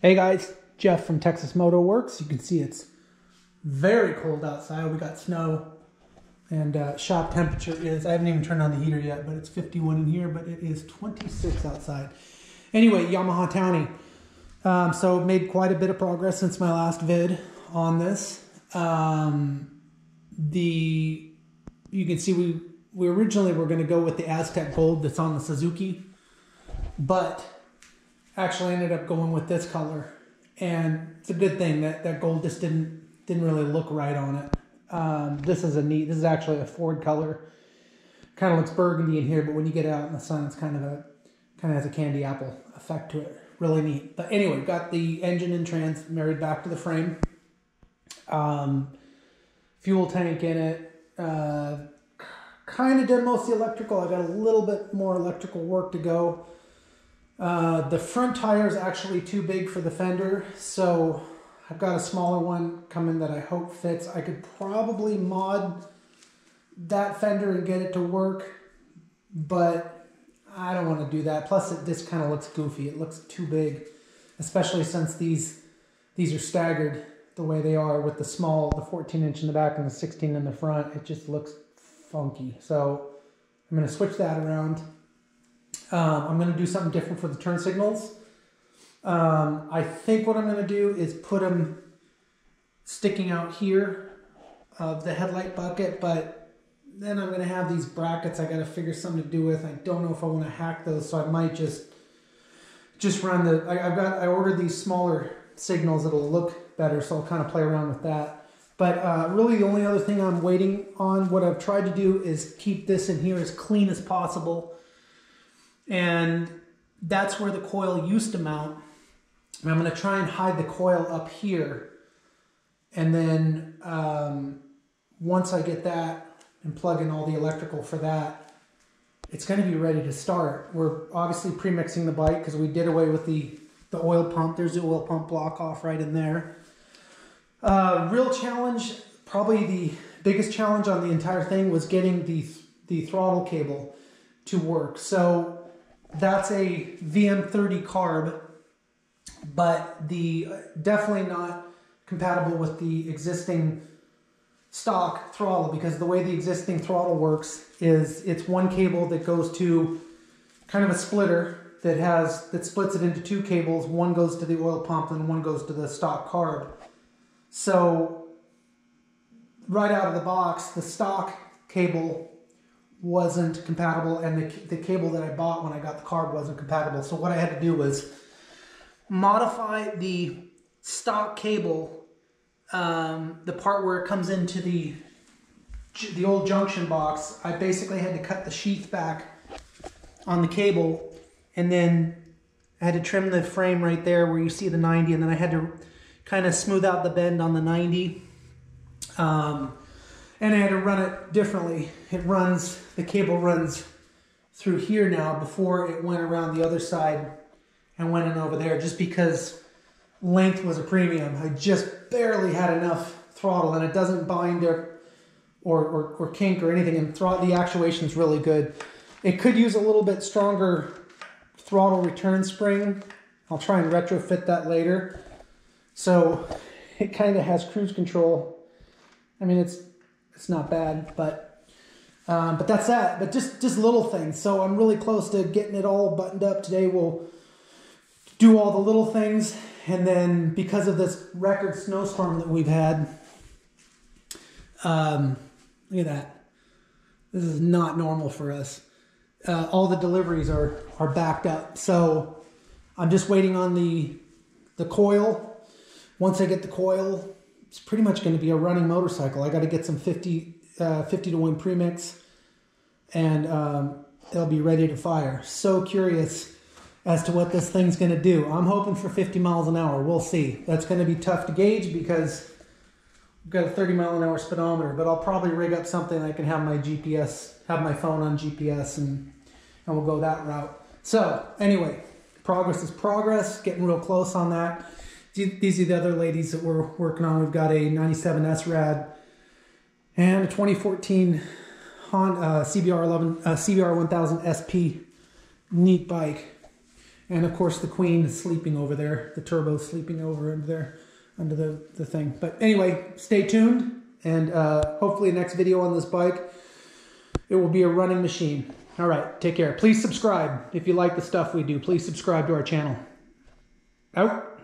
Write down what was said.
Hey guys, Jeff from Texas Moto Works. You can see it's very cold outside. We got snow and shop temperature is, I haven't even turned on the heater yet, but it's 51 in here, but it is 26 outside. Anyway, Yamaha Towny. So made quite a bit of progress since my last vid on this. You can see we originally were going to go with the Aztec Gold that's on the Suzuki, but actually ended up going with this color, and it's a good thing that gold just didn't really look right on it. This is actually a Ford color. Kind of looks burgundy in here, but when you get out in the sun, it's kind of has a candy apple effect to it. Really neat. But anyway, got the engine and trans married back to the frame. Fuel tank in it. Kind of did most of the electrical. I got a little bit more electrical work to go. The front tire is actually too big for the fender, so I've got a smaller one coming that I hope fits. I could probably mod that fender and get it to work, but I don't want to do that. Plus, this kind of looks goofy. It looks too big, especially since these are staggered the way they are with the 14-inch in the back and the 16 in the front. It just looks funky. So I'm going to switch that around. I'm going to do something different for the turn signals. I think what I'm going to do is put them sticking out here of the headlight bucket, but then I'm going to have these brackets I got to figure something to do with. I don't know if I want to hack those, so I might just run I ordered these smaller signals that'll look better, so I'll kind of play around with that. But really the only other thing I'm waiting on, what I've tried to do is keep this in here as clean as possible. And that's where the coil used to mount. And I'm going to try and hide the coil up here. And then once I get that and plug in all the electrical for that, it's going to be ready to start. We're obviously pre-mixing the bike because we did away with the oil pump. There's the oil pump block off right in there. Real challenge, probably the biggest challenge on the entire thing was getting the throttle cable to work. So that's a VM30 carb, but definitely not compatible with the existing stock throttle, because the way the existing throttle works is it's one cable that goes to kind of a splitter that splits it into two cables. One goes to the oil pump and one goes to the stock carb. So right out of the box, the stock cable wasn't compatible, and the cable that I bought when I got the carb wasn't compatible. So what I had to do was modify the stock cable, the part where it comes into the old junction box. I basically had to cut the sheath back on the cable, and then I had to trim the frame right there where you see the 90, and then I had to kind of smooth out the bend on the 90. And I had to run it differently. The cable runs through here now. Before it went around the other side and went in over there, just because length was a premium. I just barely had enough throttle, and it doesn't bind or kink or anything, and the actuation's really good. It could use a little bit stronger throttle return spring. I'll try and retrofit that later. So it kind of has cruise control. I mean, it's not bad, but that's that. But just little things. So I'm really close to getting it all buttoned up. Today we'll do all the little things, and then because of this record snowstorm that we've had, look at that. This is not normal for us. All the deliveries are backed up. So I'm just waiting on the coil. Once I get the coil, it's pretty much going to be a running motorcycle. I got to get some 50 to 1 premix, and it'll be ready to fire. So curious as to what this thing's going to do. I'm hoping for 50 miles an hour. We'll see. That's going to be tough to gauge because we've got a 30-mile-an-hour speedometer, but I'll probably rig up something I can have my GPS, have my phone on GPS, and we'll go that route. So anyway, progress is progress. Getting real close on that. These are the other ladies that we're working on. We've got a 97 S-Rad and a 2014 Honda CBR 1000 SP. Neat bike. And of course the Queen is sleeping over there. The turbo's sleeping over in there under the thing. But anyway, stay tuned. And hopefully next video on this bike, it will be a running machine. All right, take care. Please subscribe if you like the stuff we do. Please subscribe to our channel. Out.